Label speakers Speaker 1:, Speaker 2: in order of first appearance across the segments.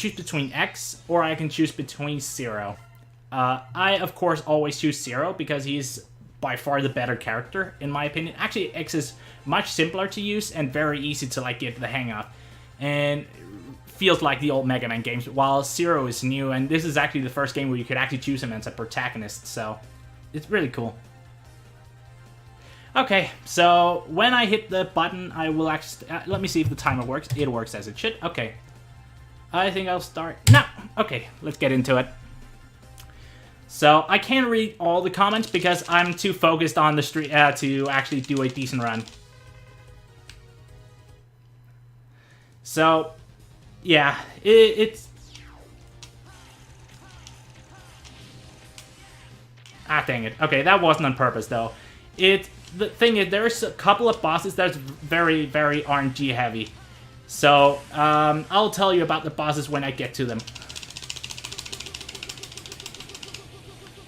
Speaker 1: choose between X, or I can choose between Zero. I, of course, always choose Zero, because he's by far the better character, in my opinion. Actually, X is much simpler to use, and very easy to, like, get the hang of. And feels like the old Mega Man games, while Zero is new, and this is actually the first game where you could actually choose him as a protagonist, so it's really cool. Okay, so when I hit the button, I will actually... let me see if the timer works. It works as it should. Okay. I think I'll start... No! Okay, let's get into it. So, I can't read all the comments because I'm too focused on the street to actually do a decent run. So, yeah, it's... Ah, dang it. Okay, that wasn't on purpose, though. The thing is, there's a couple of bosses that's very, very RNG heavy. So, I'll tell you about the bosses when I get to them.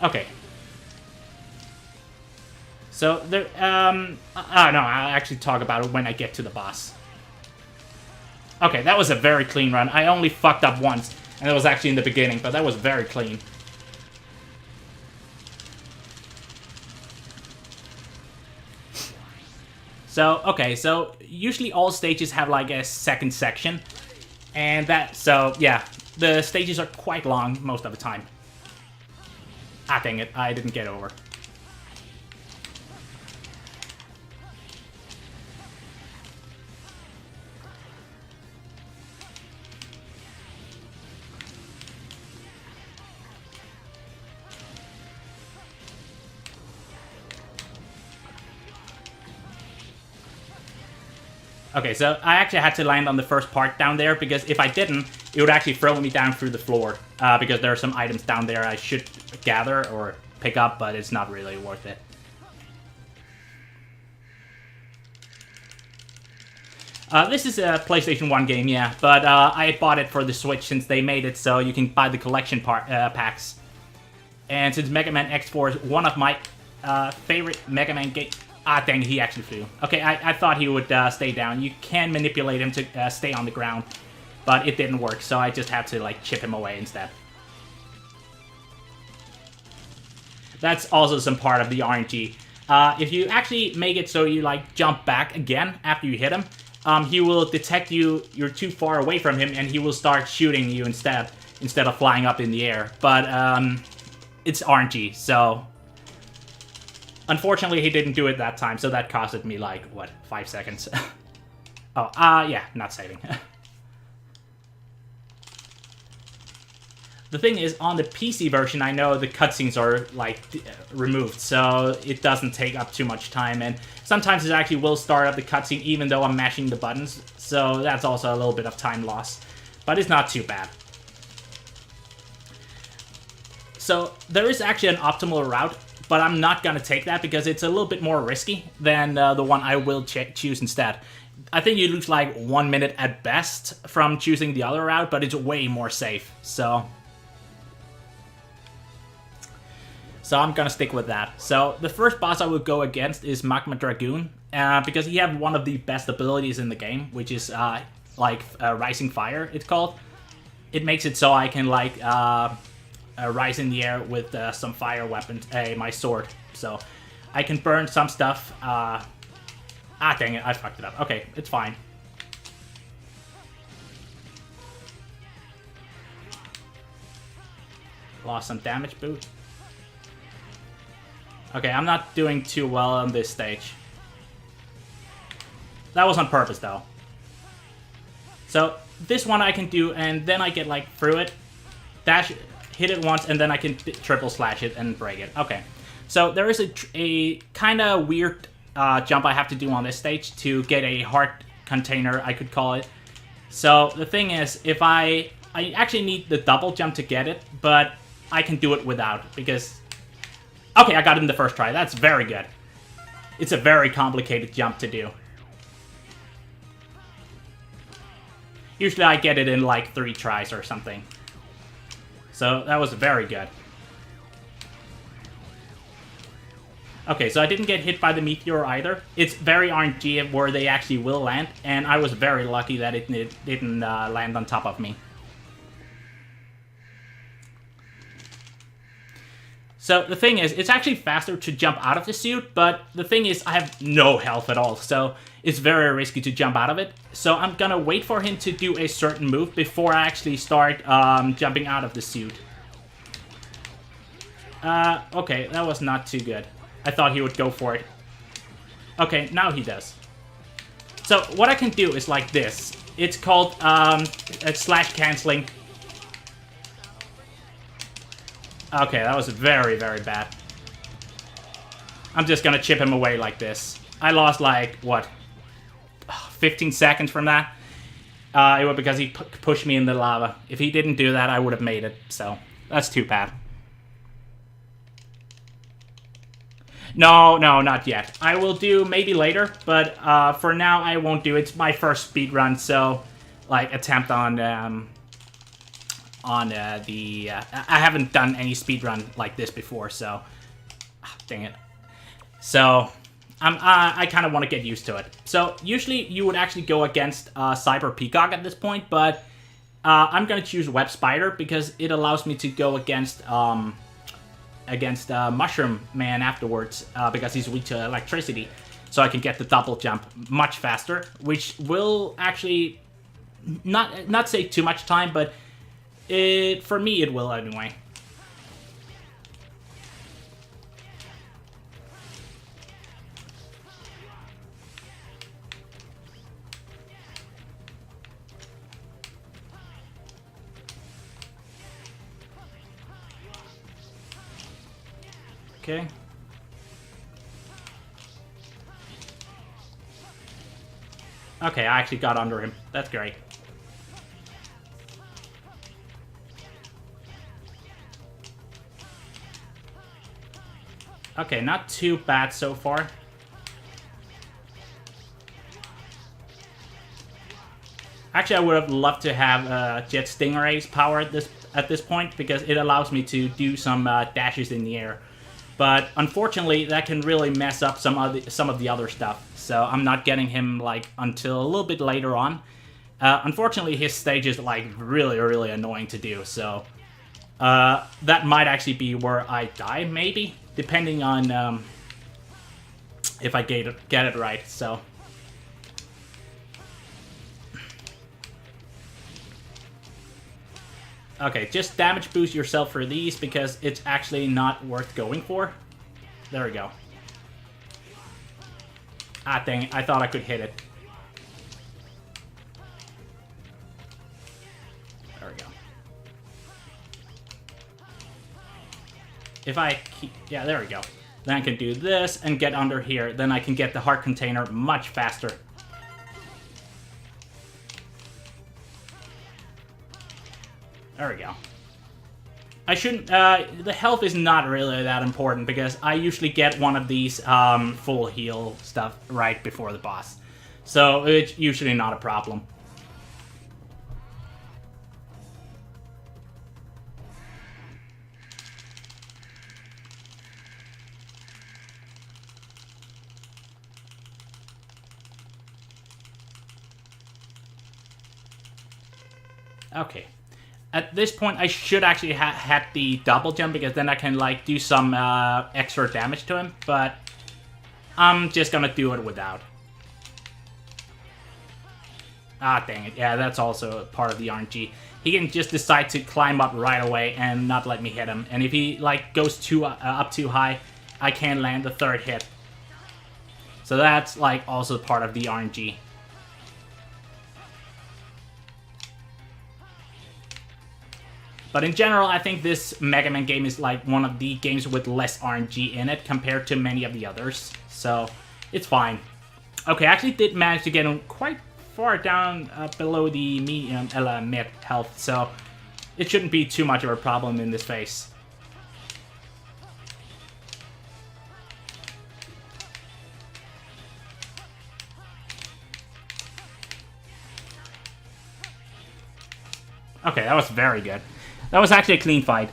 Speaker 1: Okay. So, there, no, I'll actually talk about it when I get to the boss. Okay, that was a very clean run. I only fucked up once, and it was actually in the beginning, but that was very clean. So, okay, so usually all stages have like a second section, and so yeah, the stages are quite long most of the time. Ah, dang it, I didn't get over. Okay, so I actually had to land on the first part down there, because if I didn't, it would actually throw me down through the floor. Because there are some items down there I should gather or pick up, but it's not really worth it. This is a PlayStation 1 game, yeah, but I bought it for the Switch since they made it so you can buy the collection packs. And since Megaman X4 is one of my favorite Mega Man games... Ah, dang, he actually flew. Okay, I thought he would stay down. You can manipulate him to stay on the ground, but it didn't work, so I just had to, like, chip him away instead. That's also some part of the RNG. If you actually make it so you, like, jump back again after you hit him, he will detect you're too far away from him, and he will start shooting you instead of flying up in the air. But, it's RNG, so... Unfortunately, he didn't do it that time, so that costed me, like, what, 5 seconds? Oh, yeah, not saving. The thing is, on the PC version, I know the cutscenes are, like, removed, so it doesn't take up too much time, and sometimes it actually will start up the cutscene even though I'm mashing the buttons, so that's also a little bit of time loss. But it's not too bad. So, there is actually an optimal route, but I'm not gonna take that because it's a little bit more risky than the one I will choose instead. I think you lose like 1 minute at best from choosing the other route, but it's way more safe, so I'm gonna stick with that. So the first boss I would go against is Magma Dragoon, because he has one of the best abilities in the game, which is Rising Fire, it's called. It makes it so I can like rise in the air with some fire weapons, my sword. So I can burn some stuff. Ah, dang it, I fucked it up. Okay, it's fine. Lost some damage boot. Okay, I'm not doing too well on this stage. That was on purpose, though. So this one I can do, and then I get like through it. Dash... Hit it once, and then I can triple slash it and break it. Okay, so there is a kind of weird jump I have to do on this stage to get a heart container, I could call it. So the thing is, if I actually need the double jump to get it, but I can do it without, because... Okay, I got it in the first try. That's very good. It's a very complicated jump to do. Usually I get it in like 3 tries or something. So that was very good. Okay, so I didn't get hit by the meteor either. It's very RNG where they actually will land, and I was very lucky that it didn't land on top of me. So the thing is, it's actually faster to jump out of the suit, but the thing is, I have no health at all, so it's very risky to jump out of it. So I'm gonna wait for him to do a certain move before I actually start jumping out of the suit. Okay, that was not too good. I thought he would go for it. Okay, now he does. So what I can do is like this. It's called slash canceling. Okay, that was very, very bad. I'm just gonna chip him away like this. I lost like, what, 15 seconds from that? It was because he pushed me in the lava. If he didn't do that, I would have made it, so that's too bad. No, not yet. I will do maybe later, but for now I won't do it. It's my first speedrun, so like attempt on the I haven't done any speedrun like this before, so dang it. So I kind of want to get used to it. So usually you would actually go against Cyber Peacock at this point, but I'm gonna choose Web Spider because it allows me to go against Mushroom Man afterwards because he's weak to electricity, so I can get the double jump much faster, which will actually not save too much time, but for me it will anyway. Okay. Okay, I actually got under him. That's great. Okay, not too bad so far. Actually, I would have loved to have Jet Stingray's power at this point because it allows me to do some dashes in the air. But unfortunately, that can really mess up some of the other stuff. So I'm not getting him like until a little bit later on. Unfortunately, his stage is like really, really annoying to do. So that might actually be where I die, maybe, depending on if I get it right. So. Okay, just damage boost yourself for these because it's actually not worth going for. There we go. Ah, dang it. I thought I could hit it. There we go. If I keep... Yeah, there we go. Then I can do this and get under here. Then I can get the heart container much faster. There we go. I shouldn't, the health is not really that important because I usually get one of these full heal stuff right before the boss. So it's usually not a problem. Okay. At this point, I should actually had the double jump because then I can like do some extra damage to him, but I'm just gonna do it without. Ah, dang it. Yeah, that's also part of the RNG. He can just decide to climb up right away and not let me hit him. And if he like goes up too high, I can't land the third hit. So that's like also part of the RNG. But in general, I think this Mega Man game is like one of the games with less RNG in it compared to many of the others. So, it's fine. Okay, I actually did manage to get him quite far down below the medium mid health, so it shouldn't be too much of a problem in this phase. Okay, that was very good. That was actually a clean fight.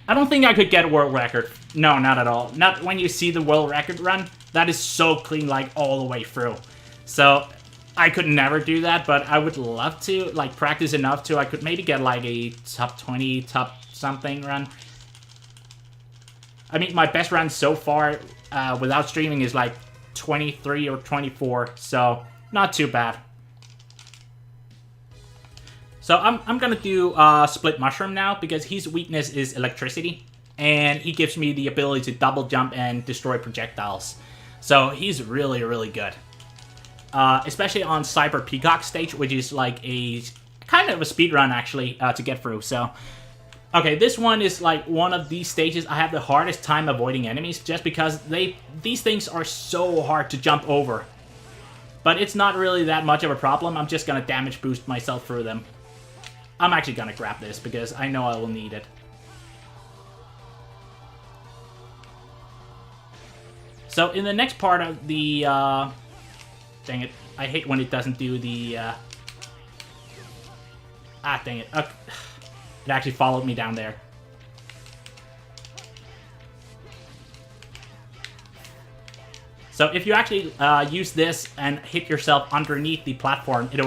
Speaker 1: I don't think I could get a world record. No, not at all. Not when you see the world record run. That is so clean, like, all the way through. So, I could never do that, but I would love to, like, practice enough to I could maybe get, like, a top 20, top something run. I mean, my best run so far without streaming is like 23 or 24, so not too bad. So I'm gonna do Split Mushroom now, because his weakness is electricity, and he gives me the ability to double jump and destroy projectiles. So he's really, really good. Especially on Cyber Peacock stage, which is like a kind of a speedrun actually to get through. So, okay, this one is like one of these stages I have the hardest time avoiding enemies, just because these things are so hard to jump over. But it's not really that much of a problem. I'm just gonna damage boost myself through them. I'm actually gonna grab this because I know I will need it. So in the next part of the, dang it, I hate when it doesn't do the, dang it, okay. It actually followed me down there. So if you actually use this and hit yourself underneath the platform, it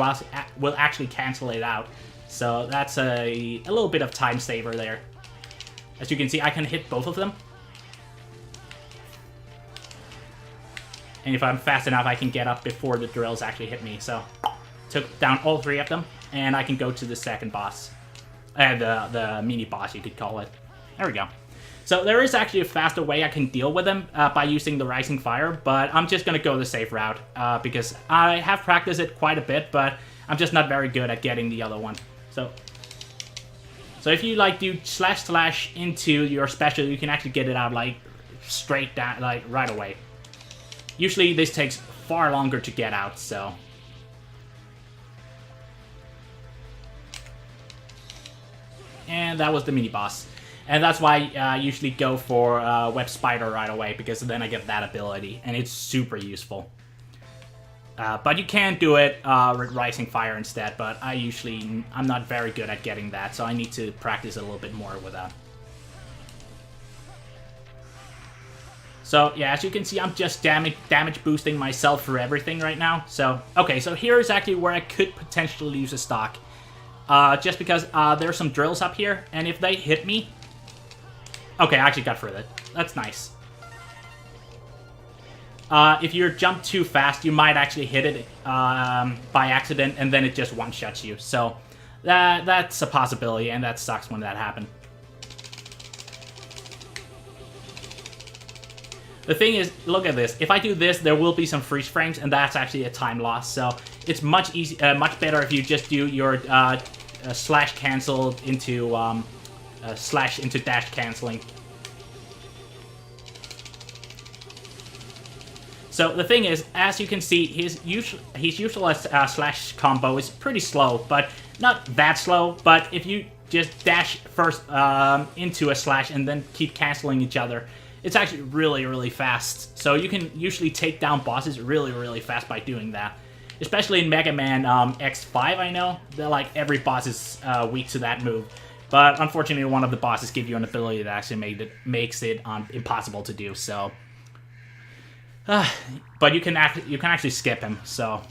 Speaker 1: will actually cancel it out. So that's a little bit of time saver there. As you can see, I can hit both of them. And if I'm fast enough, I can get up before the drills actually hit me. So, took down all three of them, and I can go to the second boss. The mini boss, you could call it. There we go. So there is actually a faster way I can deal with them by using the Rising Fire, but I'm just going to go the safe route, because I have practiced it quite a bit, but I'm just not very good at getting the other one. So if you like do slash into your special, you can actually get it out like straight down, like right away. Usually this takes far longer to get out, so. And that was the mini boss. And that's why I usually go for Web Spider right away, because then I get that ability, and it's super useful. But you can do it with Rising Fire instead, but I'm not very good at getting that, so I need to practice a little bit more with that. So, yeah, as you can see, I'm just damage boosting myself for everything right now. So, okay, so here is actually where I could potentially use a stock. Just because there's some drills up here, and if they hit me... Okay, I actually got through that. That's nice. If you jump too fast, you might actually hit it by accident, and then it just one-shots you. So, that's a possibility, and that sucks when that happens. The thing is, look at this. If I do this, there will be some freeze frames, and that's actually a time loss. So it's much better if you just do your slash cancel into slash into dash canceling. So the thing is, as you can see, his usual slash combo is pretty slow, but not that slow. But if you just dash first into a slash and then keep canceling each other, it's actually really, really fast. So you can usually take down bosses really, really fast by doing that. Especially in Megaman X4, I know. They're like, every boss is weak to that move. But unfortunately, one of the bosses give you an ability that actually makes it impossible to do, so... but you can actually skip him, so...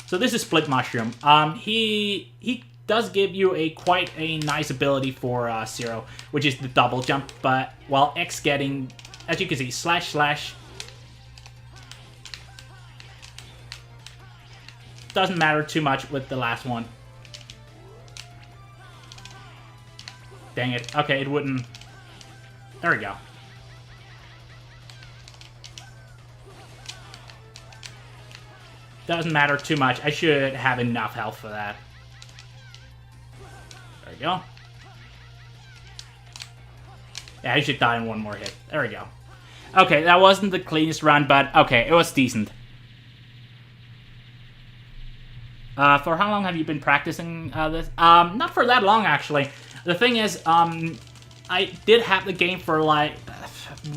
Speaker 1: So this is Split Mushroom. He does give you quite a nice ability for Zero, which is the double jump, but while X getting, as you can see, slash doesn't matter too much with the last one. Dang it. Okay, it wouldn't. There we go. Doesn't matter too much. I should have enough health for that. There we go. Yeah, I should die in one more hit. There we go. Okay, that wasn't the cleanest run, but okay, it was decent. For how long have you been practicing this? Not for that long, actually. The thing is, I did have the game for, like,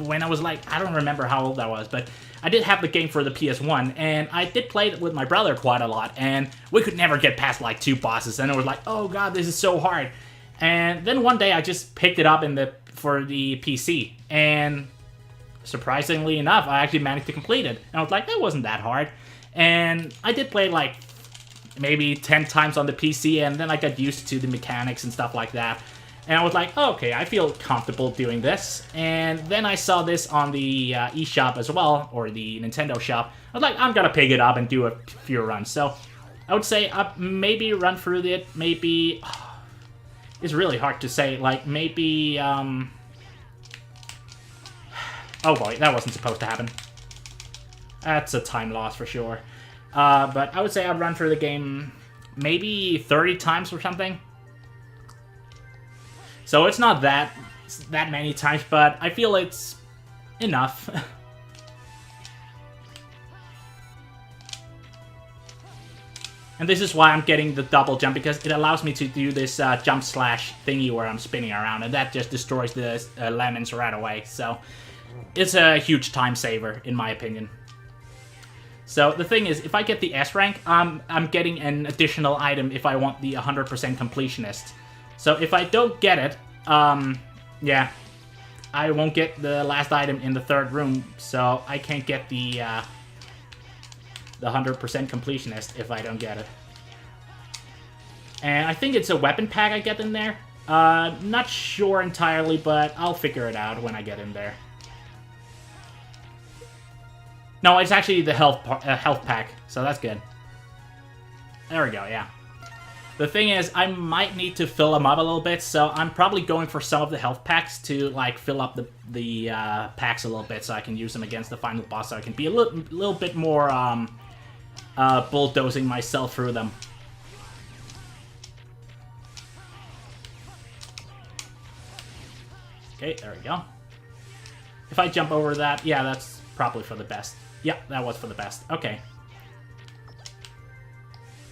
Speaker 1: when I was, like, I don't remember how old I was, but I did have the game for the PS1, and I did play it with my brother quite a lot, and we could never get past, like, 2 bosses, and it was like, oh god, this is so hard. And then one day I just picked it up for the PC, and surprisingly enough, I actually managed to complete it. And I was like, that wasn't that hard. And I did play, like, maybe 10 times on the PC, and then I got used to the mechanics and stuff like that. And I was like, oh, okay, I feel comfortable doing this. And then I saw this on the eShop as well, or the Nintendo shop. I was like, I'm gonna pick it up and do a few runs. So I would say maybe run through it, maybe... it's really hard to say, like, maybe... oh boy, that wasn't supposed to happen. That's a time loss for sure. But I would say I'd run through the game maybe 30 times or something. So it's not that many times, but I feel it's enough. And this is why I'm getting the double jump, because it allows me to do this jump slash thingy where I'm spinning around, and that just destroys the lemons right away. So it's a huge time saver, in my opinion. So the thing is, if I get the S rank, I'm getting an additional item if I want the 100% completionist. So if I don't get it, yeah, I won't get the last item in the third room, so I can't get the 100% completionist if I don't get it. And I think it's a weapon pack I get in there. Not sure entirely, but I'll figure it out when I get in there. No, it's actually the health pack, so that's good. There we go, yeah. The thing is, I might need to fill them up a little bit, so I'm probably going for some of the health packs to, like, fill up the packs a little bit so I can use them against the final boss, so I can be a little bit more bulldozing myself through them. Okay, there we go. If I jump over that, yeah, that's probably for the best. Yeah, that was for the best. Okay.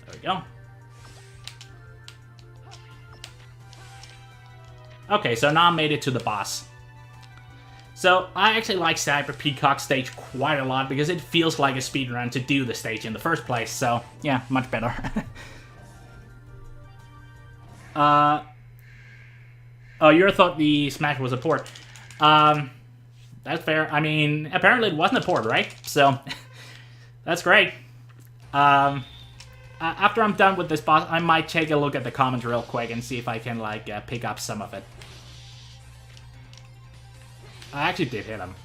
Speaker 1: There we go. Okay, so now I made it to the boss. So, I actually like Cyber Peacock stage quite a lot because it feels like a speedrun to do the stage in the first place, so yeah, much better. Oh, you thought the Smash was a port. That's fair. I mean, apparently it wasn't a port, right? So, that's great. After I'm done with this boss, I might take a look at the comments real quick and see if I can, like, pick up some of it. I actually did hit him.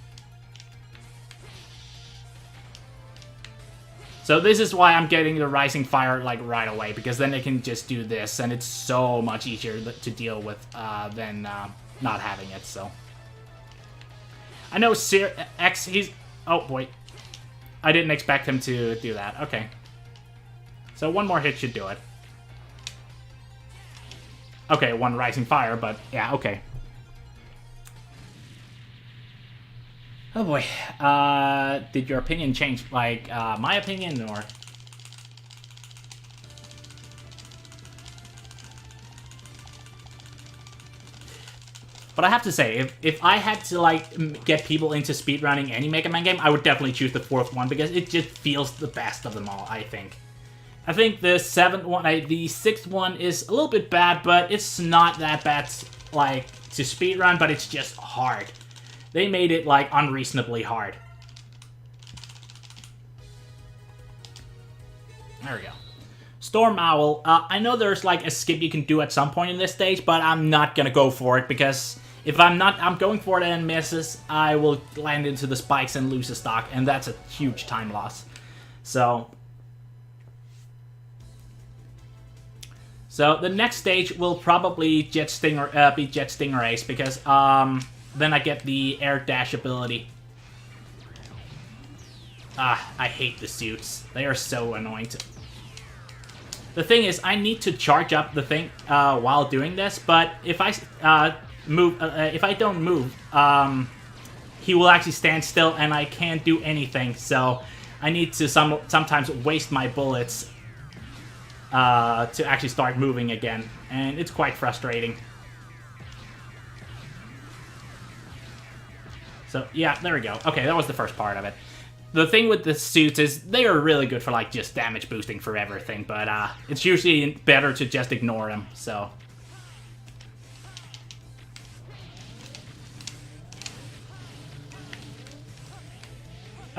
Speaker 1: So this is why I'm getting the Rising Fire, like, right away, because then I can just do this, and it's so much easier to deal with than not having it, so. I know X, he's... Oh, boy. I didn't expect him to do that. Okay. So one more hit should do it. Okay, one Rising Fire, but yeah, okay. Oh boy. Did your opinion change? Like, my opinion, or... But I have to say, if I had to, like, get people into speedrunning any Mega Man game, I would definitely choose the fourth one, because it just feels the best of them all, I think. I think the the sixth one is a little bit bad, but it's not that bad, like, to speedrun, but it's just hard. They made it, like, unreasonably hard. There we go. Storm Owl. I know there's, like, a skip you can do at some point in this stage, but I'm not gonna go for it, because if I'm going for it and misses, I will land into the spikes and lose a stock, and that's a huge time loss. So the next stage will probably be Jet Stingrays, because then I get the air dash ability. I hate the suits. They are so annoying. The thing is, I need to charge up the thing while doing this, but if I if I don't move, he will actually stand still, and I can't do anything. So I need to sometimes waste my bullets to actually start moving again, and it's quite frustrating. So, yeah, there we go. Okay, that was the first part of it. The thing with the suits is they are really good for, like, just damage boosting for everything, but it's usually better to just ignore them, so.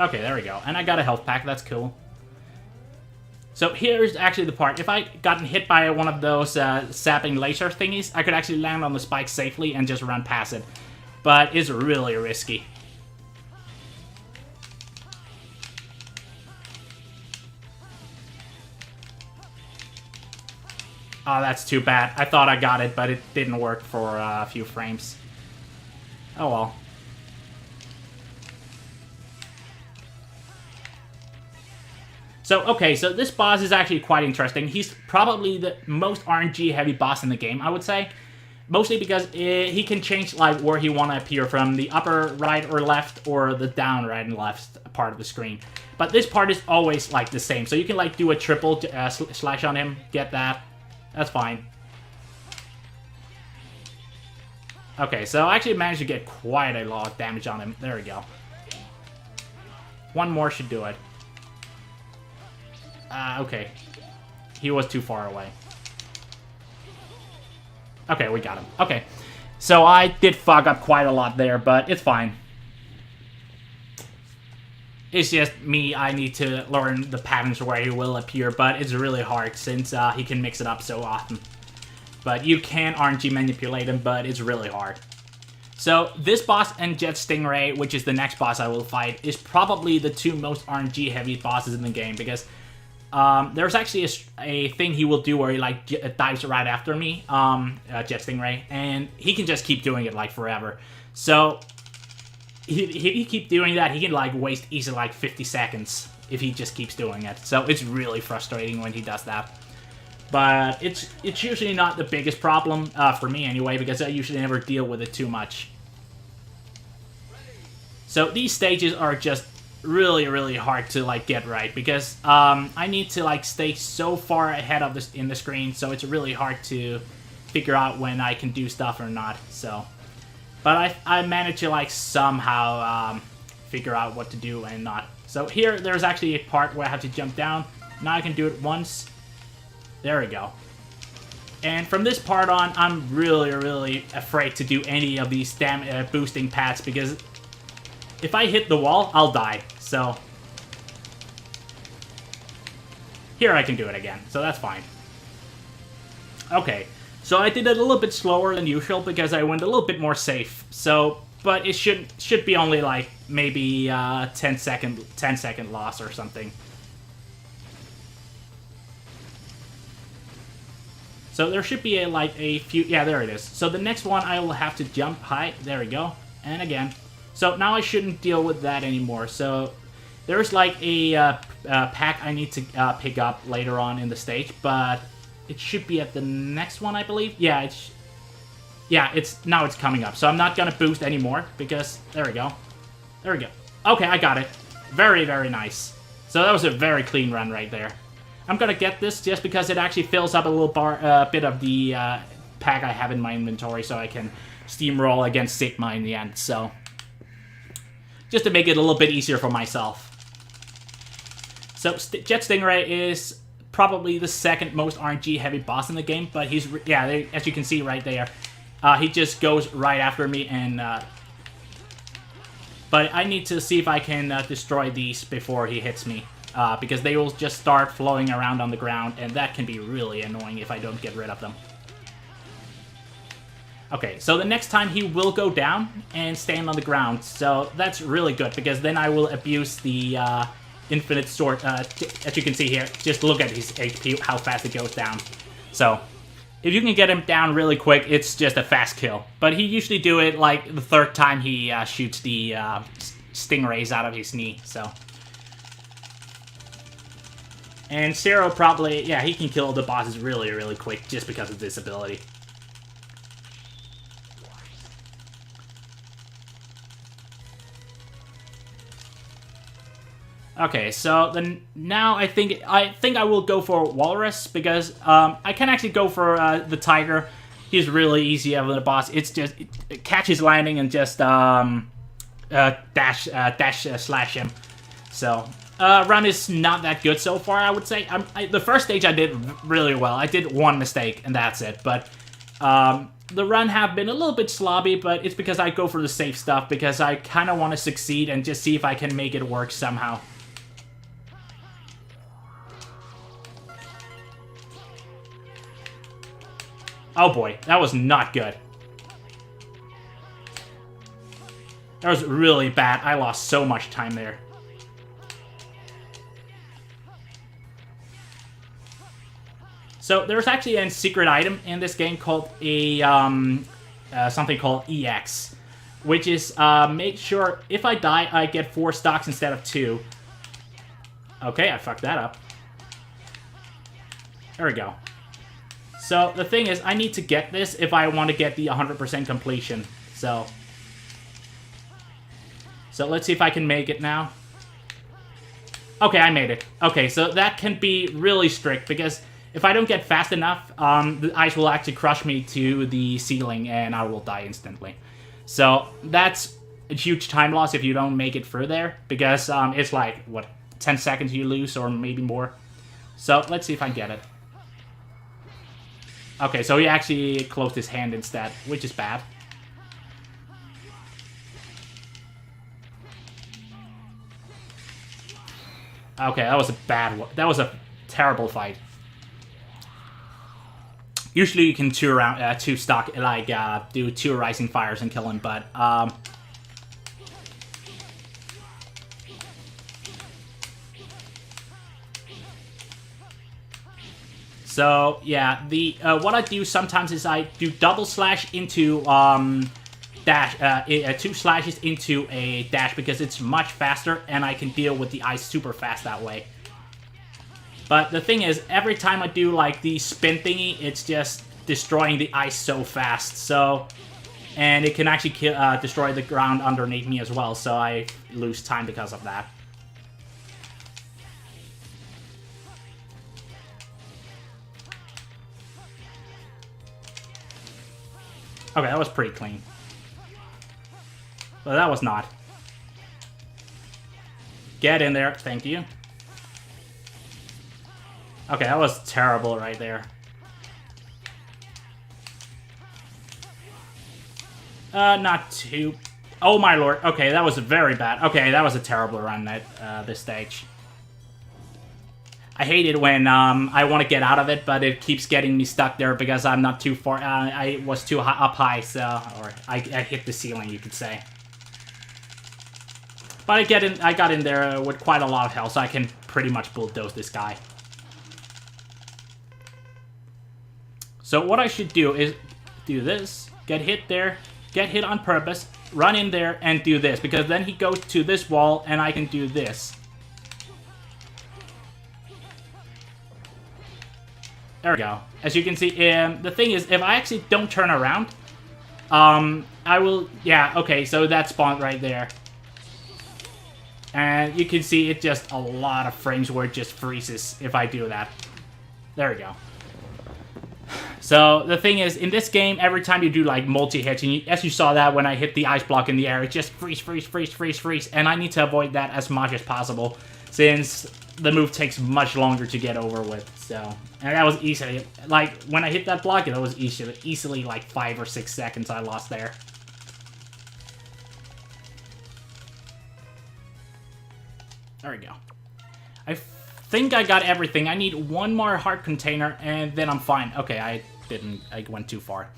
Speaker 1: Okay, there we go. And I got a health pack, that's cool. So here's actually the part. If I gotten hit by one of those sapping laser thingies, I could actually land on the spike safely and just run past it. But it's really risky. Oh, that's too bad. I thought I got it, but it didn't work for a few frames. Oh well. So, okay, so this boss is actually quite interesting. He's probably the most RNG-heavy boss in the game, I would say. Mostly because he can change like where he want to appear, from the upper right or left or the down right and left part of the screen. But this part is always like the same. So you can like do a triple slash on him, get that. That's fine. Okay, so I actually managed to get quite a lot of damage on him. There we go. One more should do it. Okay. He was too far away. Okay, we got him. Okay. So I did fuck up quite a lot there, but it's fine. It's just me, I need to learn the patterns where he will appear, but it's really hard since he can mix it up so often. But you can RNG manipulate him, but it's really hard. So this boss and Jet Stingray, which is the next boss I will fight, is probably the two most RNG heavy bosses in the game, because there's actually a thing he will do where he like dives right after me, Jet Stingray, and he can just keep doing it like forever. So he keep doing that, he can like waste easily like 50 seconds if he just keeps doing it. So it's really frustrating when he does that. But it's usually not the biggest problem for me anyway, because I usually never deal with it too much. So these stages are just really hard to like get right, because I need to like stay so far ahead of this in the screen, so it's really hard to figure out when I can do stuff or not. So, but I managed to like somehow figure out what to do and not. So here there's actually a part where I have to jump down. Now I can do it once. There we go. And from this part on, I'm really afraid to do any of these boosting paths, because if I hit the wall, I'll die. So here I can do it again, so that's fine. Okay, so I did it a little bit slower than usual because I went a little bit more safe. So, but it should be only like maybe 10 second loss or something. So there should be like a few, yeah, there it is. So the next one I will have to jump high. There we go, and again. So now I shouldn't deal with that anymore. So there's like a pack I need to pick up later on in the stage, but it should be at the next one, I believe. Yeah, now it's coming up. So I'm not gonna boost anymore because there we go. There we go. Okay, I got it. Very nice. So that was a very clean run right there. I'm gonna get this just because it actually fills up a little bit of the pack I have in my inventory, so I can steamroll against Sigma in the end. So just to make it a little bit easier for myself. So Jet Stingray is probably the second most RNG heavy boss in the game, but he's, yeah, as you can see right there, he just goes right after me, and but I need to see if I can destroy these before he hits me, because they will just start flowing around on the ground, and that can be really annoying if I don't get rid of them. Okay, so the next time he will go down and stand on the ground, so that's really good, because then I will abuse the infinite sword. As you can see here, just look at his HP, how fast it goes down. So if you can get him down really quick, it's just a fast kill. But he usually do it like the third time he shoots the stingrays out of his knee, so. And Zero probably, yeah, he can kill the bosses really quick just because of this ability. Okay, so then now I think I will go for Walrus, because I can actually go for the Tiger. He's really easy of the boss. It's just catch his landing and just dash slash him. So run is not that good so far, I would say. The first stage I did really well. I did one mistake and that's it. But the run have been a little bit slobby, but it's because I go for the safe stuff, because I kind of want to succeed and just see if I can make it work somehow. Oh boy, that was not good. That was really bad. I lost so much time there. So there's actually a secret item in this game called a something called EX, which is make sure if I die I get 4 stocks instead of 2. Okay, I fucked that up. There we go. So the thing is, I need to get this if I want to get the 100% completion. So let's see if I can make it now. Okay, I made it. Okay, so that can be really strict because if I don't get fast enough, the ice will actually crush me to the ceiling and I will die instantly. So that's a huge time loss if you don't make it through there because it's like, what, 10 seconds you lose or maybe more. So let's see if I get it. Okay, so he actually closed his hand instead, which is bad. Okay, that was a bad one. That was a terrible fight. Usually you can two stock, like, do 2 rising fires and kill him, but, so, yeah, the, what I do sometimes is I do double slash into, dash, 2 slashes into a dash because it's much faster and I can deal with the ice super fast that way. But the thing is, every time I do like the spin thingy, it's just destroying the ice so fast. So, and it can actually destroy the ground underneath me as well. So I lose time because of that. Okay, that was pretty clean. But that was not. Get in there, thank you. Okay, that was terrible right there. Not too... Oh my lord, okay, that was very bad. Okay, that was a terrible run at this stage. I hate it when I want to get out of it, but it keeps getting me stuck there because I'm not too far... I was too up high, so... Or I hit the ceiling, you could say. But I got in there with quite a lot of health, so I can pretty much bulldoze this guy. So what I should do is do this, get hit there, get hit on purpose, run in there, and do this. Because then he goes to this wall, and I can do this. There we go. As you can see, the thing is, if I actually don't turn around, I will... Yeah, okay, so that spawned right there. And you can see it just a lot of frames where it just freezes if I do that. There we go. So the thing is, in this game, every time you do like multi-hits, and as you saw that when I hit the ice block in the air, it just freeze, freeze, freeze, freeze, freeze. And I need to avoid that as much as possible, since the move takes much longer to get over with. So, and that was easily, like, when I hit that block, it was easily like 5 or 6 seconds I lost there. There we go. I think I got everything. I need one more heart container, and then I'm fine. Okay, I went too far.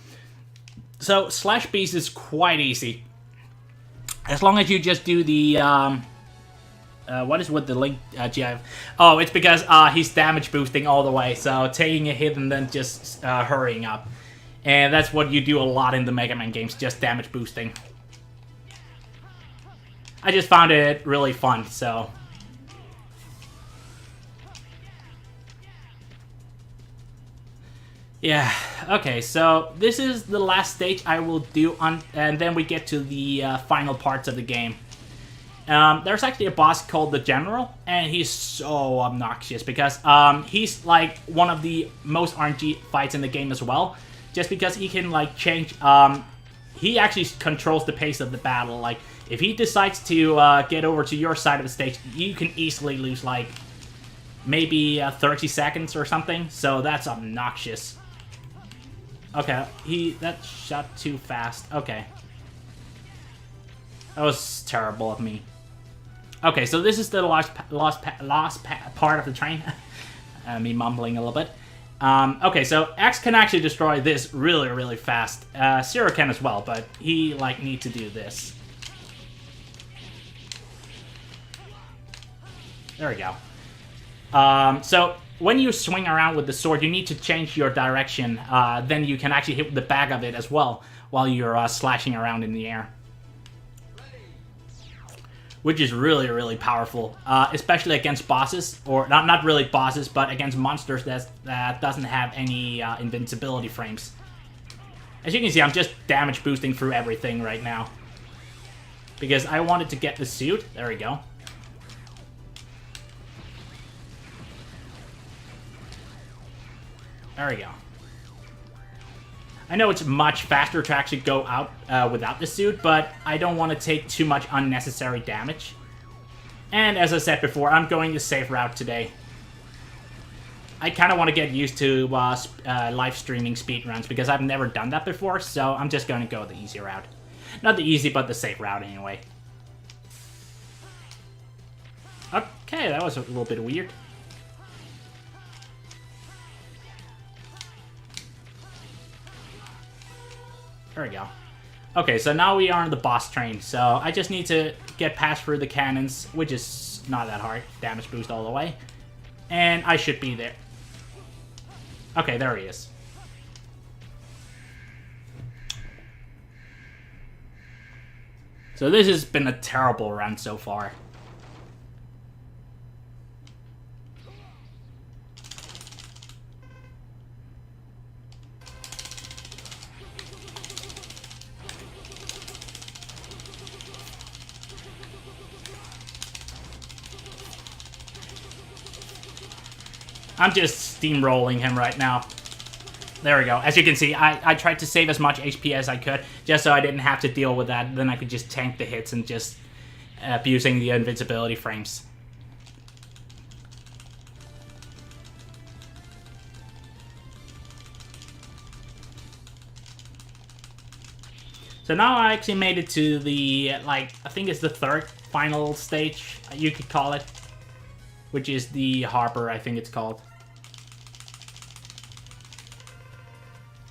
Speaker 1: So, Slash Beast is quite easy. As long as you just do the, what is with the link, GIF? Oh, it's because, he's damage boosting all the way, so taking a hit and then just, hurrying up. And that's what you do a lot in the Mega Man games, just damage boosting. I just found it really fun, so... Yeah, okay, so this is the last stage I will do, and then we get to the final parts of the game. There's actually a boss called the General, and he's so obnoxious because he's like one of the most RNG fights in the game as well, just because he can like change, he actually controls the pace of the battle. Like, if he decides to get over to your side of the stage, you can easily lose like maybe 30 seconds or something, so that's obnoxious. Okay, that shot too fast. Okay. That was terrible of me. Okay, so this is the last part of the train. Me mumbling a little bit. Okay, so X can actually destroy this really, really fast. Zero can as well, but he, like, needs to do this. There we go. So when you swing around with the sword, you need to change your direction. Then you can actually hit the back of it as well while you're slashing around in the air. Which is really, really powerful, especially against bosses, or not really bosses, but against monsters that doesn't have any invincibility frames. As you can see, I'm just damage boosting through everything right now. Because I wanted to get the suit. There we go. There we go. I know it's much faster to actually go out without the suit, but I don't want to take too much unnecessary damage. And as I said before, I'm going the safe route today. I kind of want to get used to live streaming speedruns because I've never done that before, so I'm just going to go the easy route. Not the easy, but the safe route anyway. Okay, that was a little bit weird. There we go. Okay, so now we are on the boss train. So I just need to get past through the cannons, which is not that hard. Damage boost all the way. And I should be there. Okay, there he is. So this has been a terrible run so far. I'm just steamrolling him right now. There we go. As you can see, I tried to save as much HP as I could, just so I didn't have to deal with that. Then I could just tank the hits and just abusing the invincibility frames. So now I actually made it to the, like, I think it's the third final stage, you could call it. Which is the harbor, I think it's called.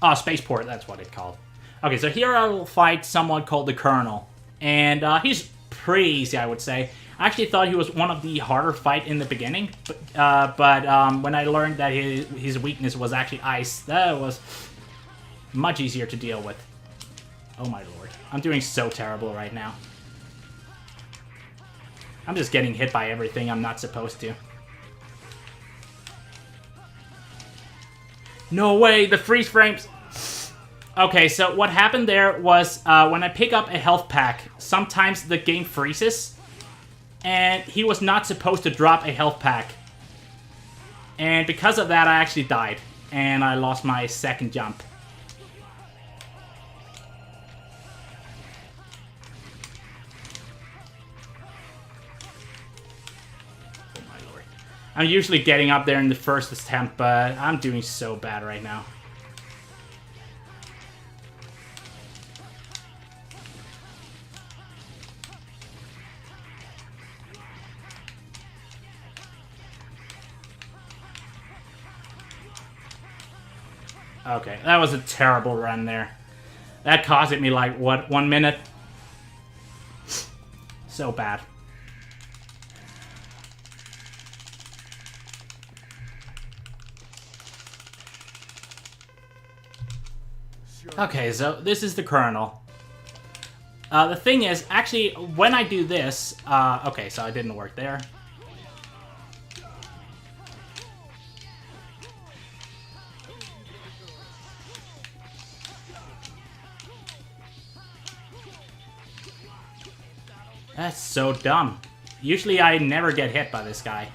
Speaker 1: Oh, Spaceport, that's what it's called. Okay, so here I will fight someone called the Colonel. And he's pretty easy, I would say. I actually thought he was one of the harder fight in the beginning. But when I learned that his weakness was actually ice, that was much easier to deal with. Oh my lord. I'm doing so terrible right now. I'm just getting hit by everything I'm not supposed to. No way, the freeze frames. Okay, so what happened there was when I pick up a health pack, sometimes the game freezes. And he was not supposed to drop a health pack. And because of that, I actually died. And I lost my second jump. I'm usually getting up there in the first attempt, but I'm doing so bad right now. Okay, that was a terrible run there. That costed me like, what, 1 minute? So bad. Okay, so this is the Colonel. The thing is, actually, when I do this... okay, so it didn't work there. That's so dumb. Usually I never get hit by this guy.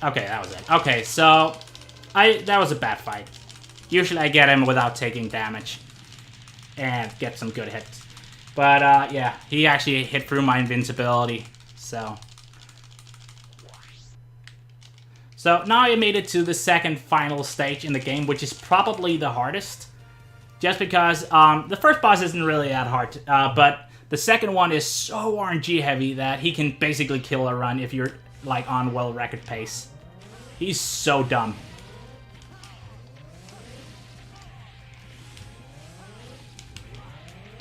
Speaker 1: Okay, that was it. Okay, so... that was a bad fight. Usually I get him without taking damage. And get some good hits. But, yeah, he actually hit through my invincibility. So now I made it to the second final stage in the game, which is probably the hardest. Just because the first boss isn't really that hard, but the second one is so RNG heavy that he can basically kill a run if you're like on world record pace. He's so dumb.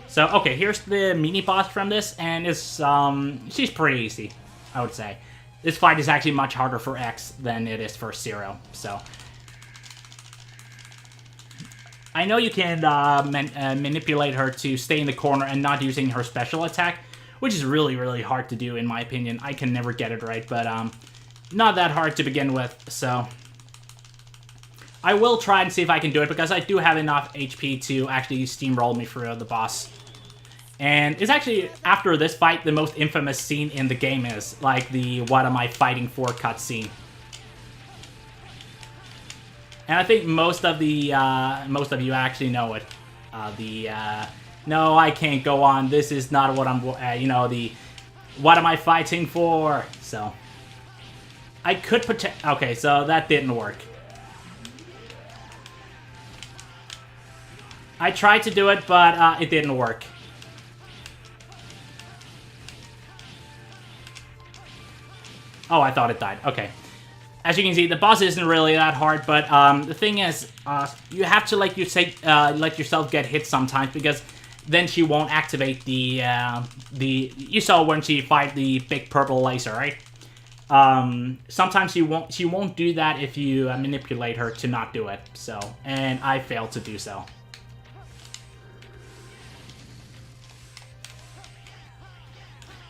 Speaker 1: So, okay, here's the mini-boss from this, and it's, she's pretty easy, I would say. This fight is actually much harder for X than it is for Zero, so... I know you can manipulate her to stay in the corner and not using her special attack, which is really, really hard to do, in my opinion. I can never get it right, but, not that hard to begin with, so... I will try and see if I can do it, because I do have enough HP to actually steamroll me through the boss. And it's actually, after this fight, the most infamous scene in the game is, like, the what am I fighting for cutscene. And I think most of you actually know it. No, I can't go on, this is not what I'm, you know, the, what am I fighting for? So, I could okay, so that didn't work. I tried to do it, but it didn't work. Oh, I thought it died. Okay. As you can see, the boss isn't really that hard, but the thing is, you have to let yourself get hit sometimes, because then she won't activate the you saw when she fight the big purple laser, right? Sometimes she won't do that if you manipulate her to not do it. So, and I failed to do so.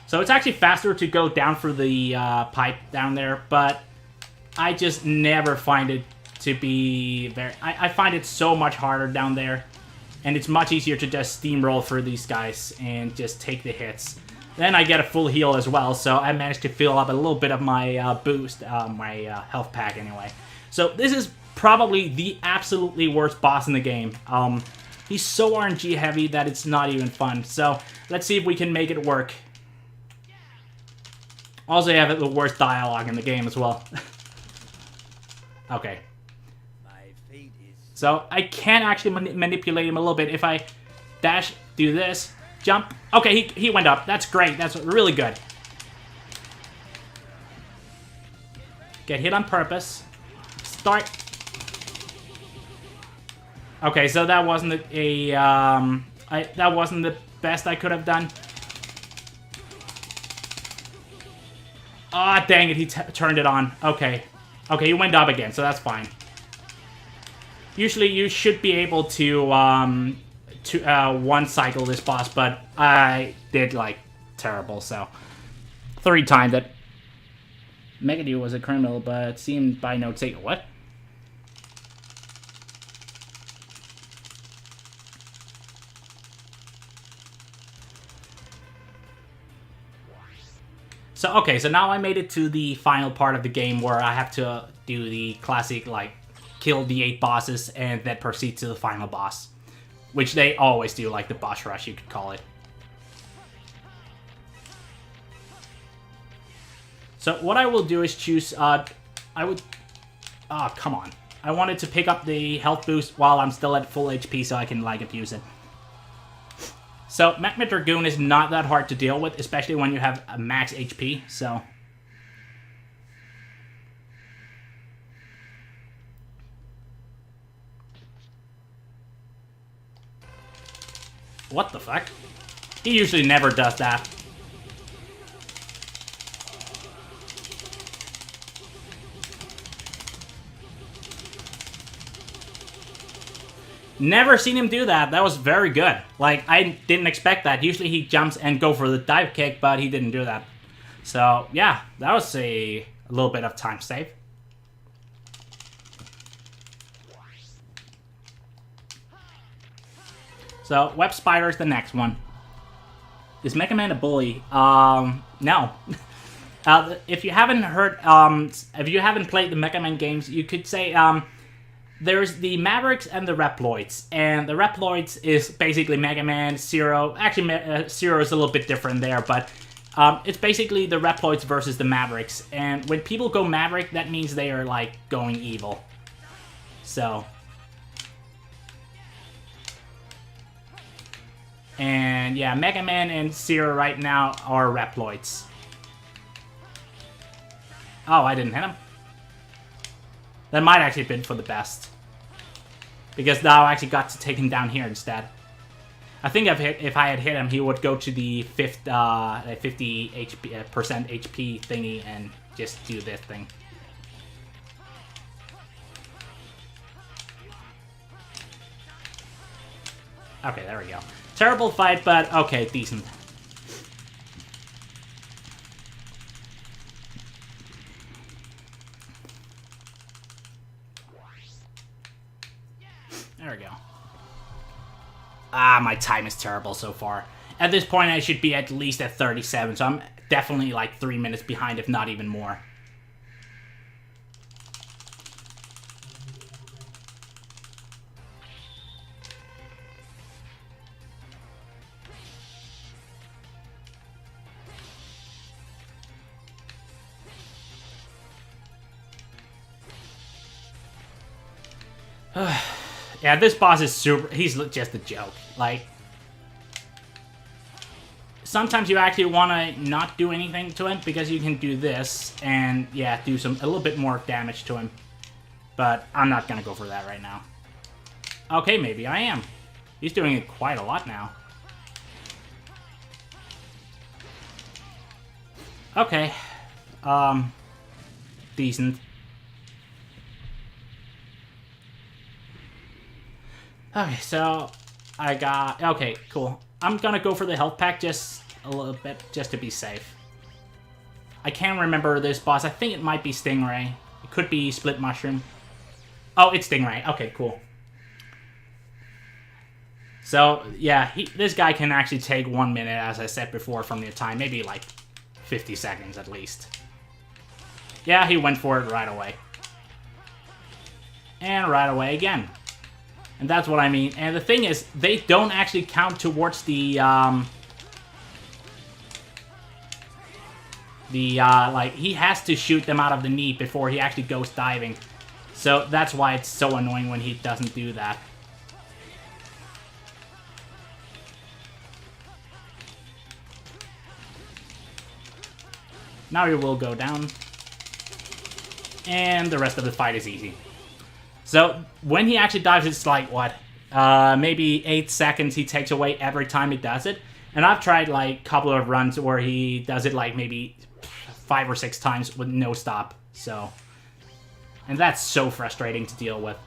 Speaker 1: So it's actually faster to go down through the pipe down there, but I just never find it to be very... I find it so much harder down there, and it's much easier to just steamroll through these guys and just take the hits. Then I get a full heal as well, so I managed to fill up a little bit of my boost, my health pack anyway. So this is probably the absolutely worst boss in the game. He's so RNG heavy that it's not even fun. So let's see if we can make it work. Also, you have the worst dialogue in the game as well. Okay. So, I can actually manipulate him a little bit. If I dash, do this, jump. Okay, he went up. That's great. That's really good. Get hit on purpose. Start. Okay, so that wasn't that wasn't the best I could have done. Ah, dang it, he turned it on. Okay. Okay, he went up again, so that's fine. Usually you should be able to one-cycle this boss, but I did, like, terrible, so... 3 times that Megaman was a criminal, but seemed by no take... What? So, okay, so now I made it to the final part of the game where I have to do the classic, like, kill the 8 bosses and then proceed to the final boss. Which they always do, like the boss rush, you could call it. So, what I will do is choose, I would... Oh, come on. I wanted to pick up the health boost while I'm still at full HP so I can, like, abuse it. So, Megaman Dragoon is not that hard to deal with, especially when you have a max HP, so... What the fuck? He usually never does that. Never seen him do that. That was very good. Like, I didn't expect that. Usually he jumps and go for the dive kick, but he didn't do that. So, yeah, that was a little bit of time save. So, Web Spider is the next one. Is Megaman a bully? No. If you haven't heard, if you haven't played the Megaman games, you could say, there's the Mavericks and the Reploids, and the Reploids is basically Megaman, Zero. Actually, Zero is a little bit different there, but it's basically the Reploids versus the Mavericks. And when people go Maverick, that means they are, like, going evil. So. And, yeah, Megaman and Zero right now are Reploids. Oh, I didn't hit him. That might actually have been for the best. Because now I actually got to take him down here instead. I think if I had hit him, he would go to the 50 HP, percent HP thingy and just do this thing. Okay, there we go. Terrible fight, but okay, decent. There we go. Ah, my time is terrible so far. At this point, I should be at least at 37, so I'm definitely like 3 minutes behind, if not even more. Yeah, this boss is super... He's just a joke. Like, sometimes you actually want to not do anything to him because you can do this and, yeah, do a little bit more damage to him. But I'm not going to go for that right now. Okay, maybe I am. He's doing it quite a lot now. Okay. Decent. Okay, so I got... Okay, cool. I'm gonna go for the health pack just a little bit, just to be safe. I can't remember this boss. I think it might be Stingray. It could be Split Mushroom. Oh, it's Stingray. Okay, cool. So, yeah, this guy can actually take 1 minute, as I said before, from the time. Maybe, like, 50 seconds at least. Yeah, he went for it right away. And right away again. And that's what I mean. And the thing is, they don't actually count towards the, like, he has to shoot them out of the knee before he actually goes diving. So that's why it's so annoying when he doesn't do that. Now he will go down. And the rest of the fight is easy. So, when he actually dives, it's like, what? Maybe 8 seconds he takes away every time he does it. And I've tried, like, a couple of runs where he does it, like, maybe 5 or 6 times with no stop. So, and that's so frustrating to deal with.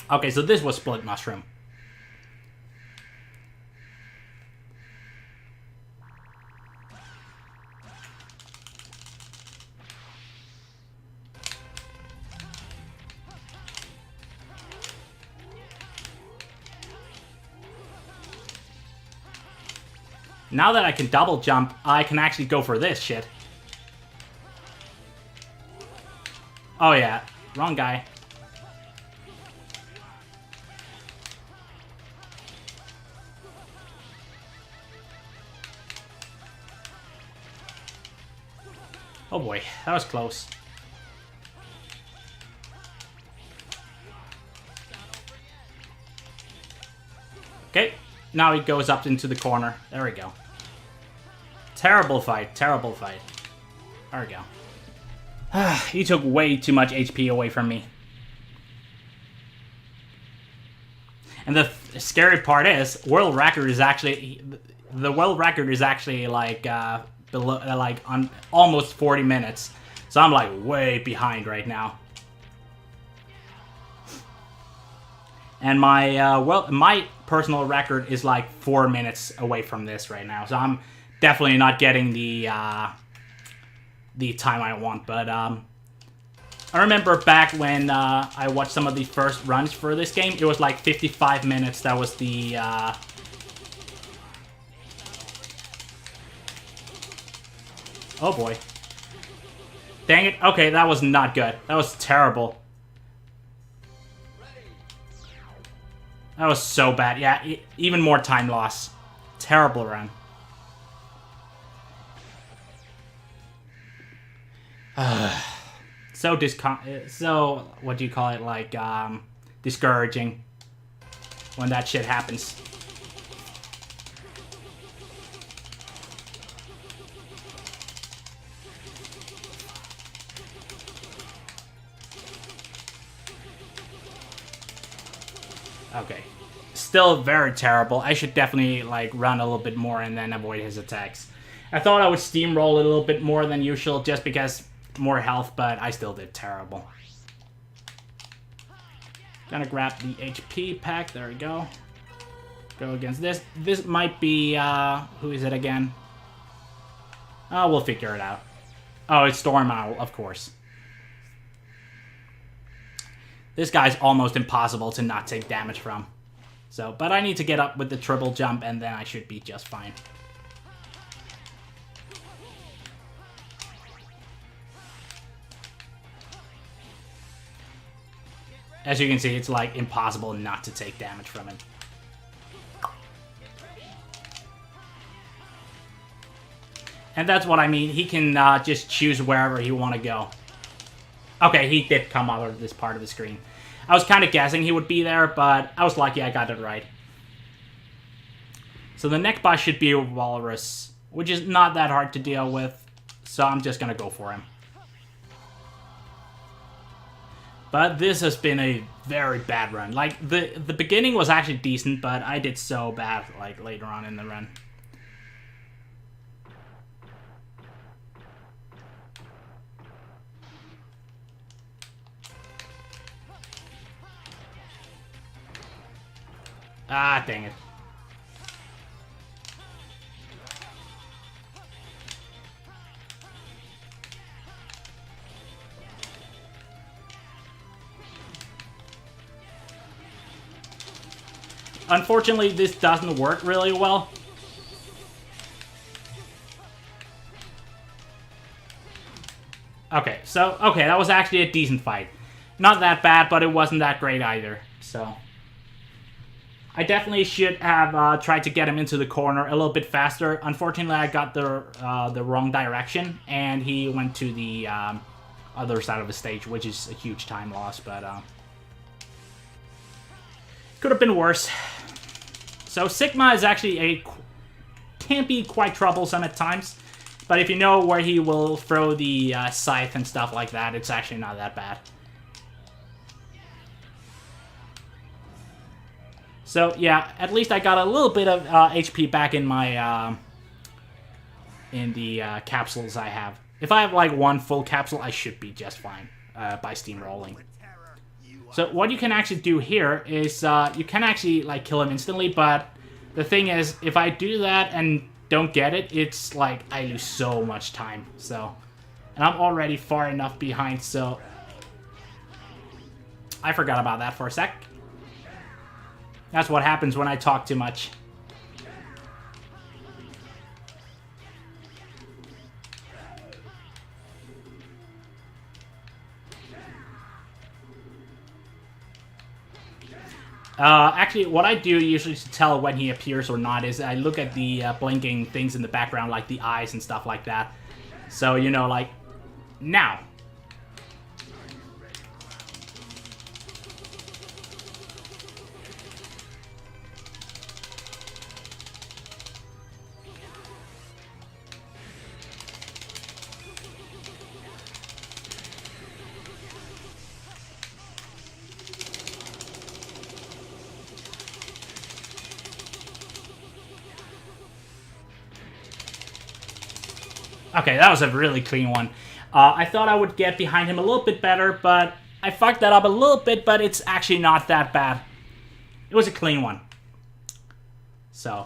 Speaker 1: Okay, so this was Split Mushroom. Now that I can double jump, I can actually go for this shit. Oh yeah, wrong guy. Oh boy, that was close. Okay, now he goes up into the corner. There we go. Terrible fight, terrible fight. There we go. He took way too much HP away from me. And the scary part is, world record is actually... The world record is actually like, below, like on almost 40 minutes. So I'm like way behind right now. And my, my personal record is like 4 minutes away from this right now. So I'm definitely not getting the time I want. But I remember back when I watched some of the first runs for this game, it was like 55 minutes. That was the... Oh boy. Dang it. Okay, that was not good. That was terrible. That was so bad. Yeah, even more time loss. Terrible run. So what do you call it? Like, discouraging when that shit happens. Okay. Still very terrible. I should definitely, like, run a little bit more and then avoid his attacks. I thought I would steamroll a little bit more than usual just because more health, but I still did terrible. Gonna grab the HP pack. There we go. Go against this. This might be, who is it again? Oh, we'll figure it out. Oh, it's Storm Owl, of course. This guy's almost impossible to not take damage from. So, but I need to get up with the triple jump, and then I should be just fine. As you can see, it's like impossible not to take damage from him. And that's what I mean. He can just choose wherever he want to go. Okay, he did come out of this part of the screen. I was kind of guessing he would be there, but I was lucky I got it right. So the next boss should be a Walrus, which is not that hard to deal with. So I'm just going to go for him. But this has been a very bad run. Like, the beginning was actually decent, but I did so bad, like, later on in the run. Ah, dang it. Unfortunately, this doesn't work really well. Okay, so, okay, that was actually a decent fight. Not that bad, but it wasn't that great either, so... I definitely should have tried to get him into the corner a little bit faster. Unfortunately, I got the wrong direction, and he went to the other side of the stage, which is a huge time loss, but could have been worse. So Sigma is actually can be quite troublesome at times, but if you know where he will throw the scythe and stuff like that, it's actually not that bad. So, yeah, at least I got a little bit of HP back in my, in the capsules I have. If I have, like, one full capsule, I should be just fine by steamrolling. So, what you can actually do here is, you can actually, like, kill him instantly, but the thing is, if I do that and don't get it, it's, like, I lose so much time, so... And I'm already far enough behind, so... I forgot about that for a sec. That's what happens when I talk too much. Actually, what I do usually to tell when he appears or not is I look at the blinking things in the background, like the eyes and stuff like that. So, you know, like, now. Okay, that was a really clean one. I thought I would get behind him a little bit better, but I fucked that up a little bit, but it's actually not that bad. It was a clean one. So.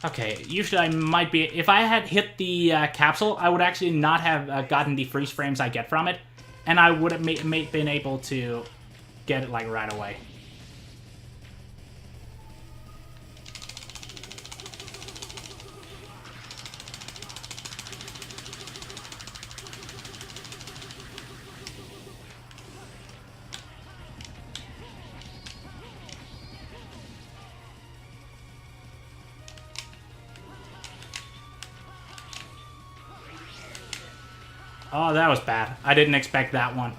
Speaker 1: Okay, usually I might be... If I had hit the capsule, I would actually not have gotten the freeze frames I get from it, and I would have been able to get it, like, right away. Oh, that was bad. I didn't expect that one.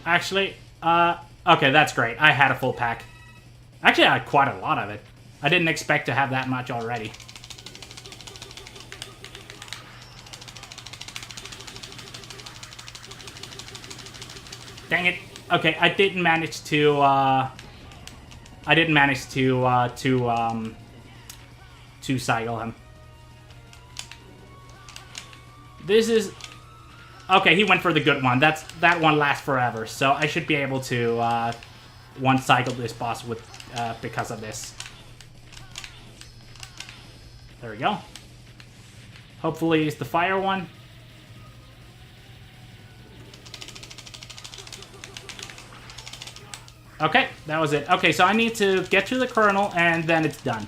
Speaker 1: Actually, okay, that's great. I had a full pack. Actually, I had quite a lot of it. I didn't expect to have that much already. Dang it. Okay, I didn't manage to, to cycle him. This is... Okay, he went for the good one. That one lasts forever, so I should be able to, one-cycle this boss with, because of this. There we go. Hopefully it's the fire one. Okay, that was it. Okay, so I need to get to the kernel, and then it's done.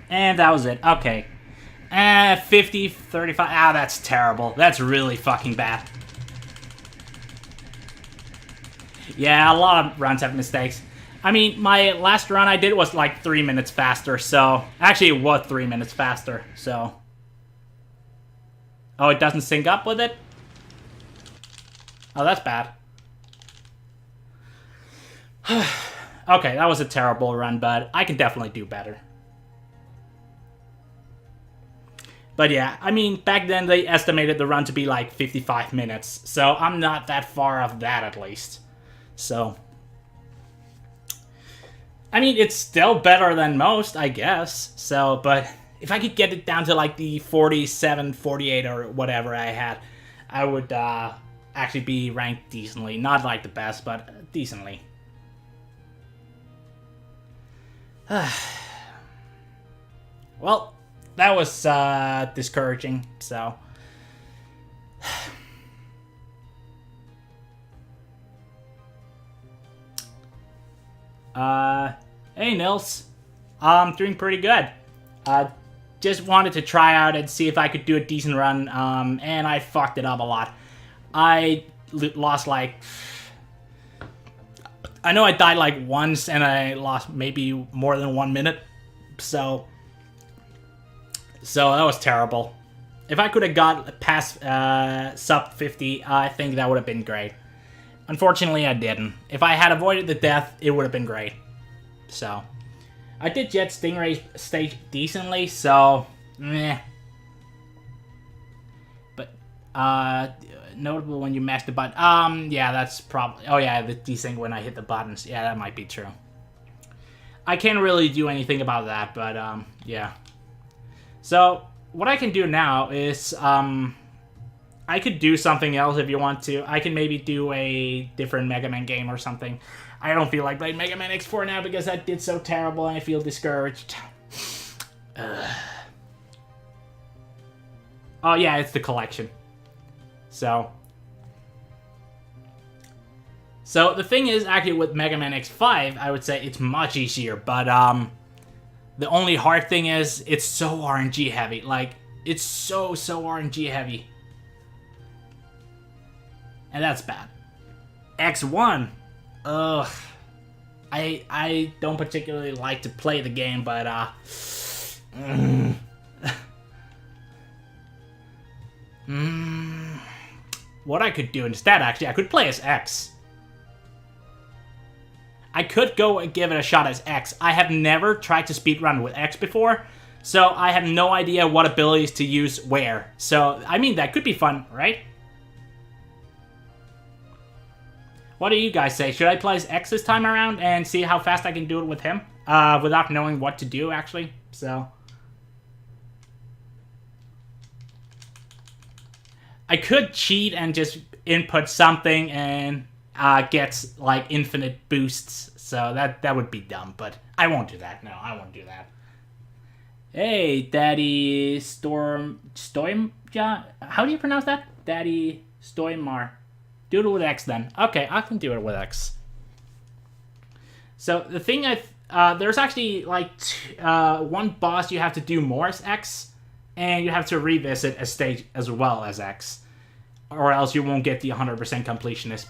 Speaker 1: And that was it. Okay. 50, 35. Ah, that's terrible. That's really fucking bad. Yeah, a lot of runs have mistakes. I mean, my last run I did was like 3 minutes faster, so... Actually, it was 3 minutes faster, so... Oh, it doesn't sync up with it? Oh, that's bad. Okay, that was a terrible run, but I can definitely do better. But yeah, I mean, back then they estimated the run to be like 55 minutes, so I'm not that far off that at least. So, I mean, it's still better than most, I guess. So, but if I could get it down to like the 47, 48 or whatever I had, I would actually be ranked decently. Not like the best, but decently. Well... That was discouraging, so... Hey, Nils. I'm doing pretty good. Just wanted to try out and see if I could do a decent run, and I fucked it up a lot. I lost, like... I know I died, like, once, and I lost maybe more than 1 minute, so that was terrible. If I could have got past sub 50, I think that would have been great. Unfortunately, I didn't. If I had avoided the death, it would have been great. So, I did Jet Stingray stage decently, so, meh. But, notable when you mash the button. Yeah, that's probably... Oh yeah, the desync when I hit the buttons. Yeah, that might be true. I can't really do anything about that, but, yeah. So, what I can do now is, I could do something else if you want to. I can maybe do a different Mega Man game or something. I don't feel like playing Mega Man X4 now because that did so terrible and I feel discouraged. Oh yeah, it's the collection. So the thing is, actually with Mega Man X5, I would say it's much easier, but the only hard thing is, it's so RNG heavy. Like, it's so RNG heavy. And that's bad. X1. Ugh. I don't particularly like to play the game, but, what I could do instead, actually, I could play as X. I could go and give it a shot as X. I have never tried to speedrun with X before, so I have no idea what abilities to use where. So, I mean, that could be fun, right? What do you guys say? Should I play as X this time around and see how fast I can do it with him? Without knowing what to do, actually. So, I could cheat and just input something and... gets, like, infinite boosts, so that would be dumb, but I won't do that. No, I won't do that. Hey, Daddy Stoimja? How do you pronounce that? Daddy Stoimar. Do it with X, then. Okay, I can do it with X. So, the thing there's actually, like, one boss you have to do more as X, and you have to revisit a stage as well as X. Or else you won't get the 100% completionist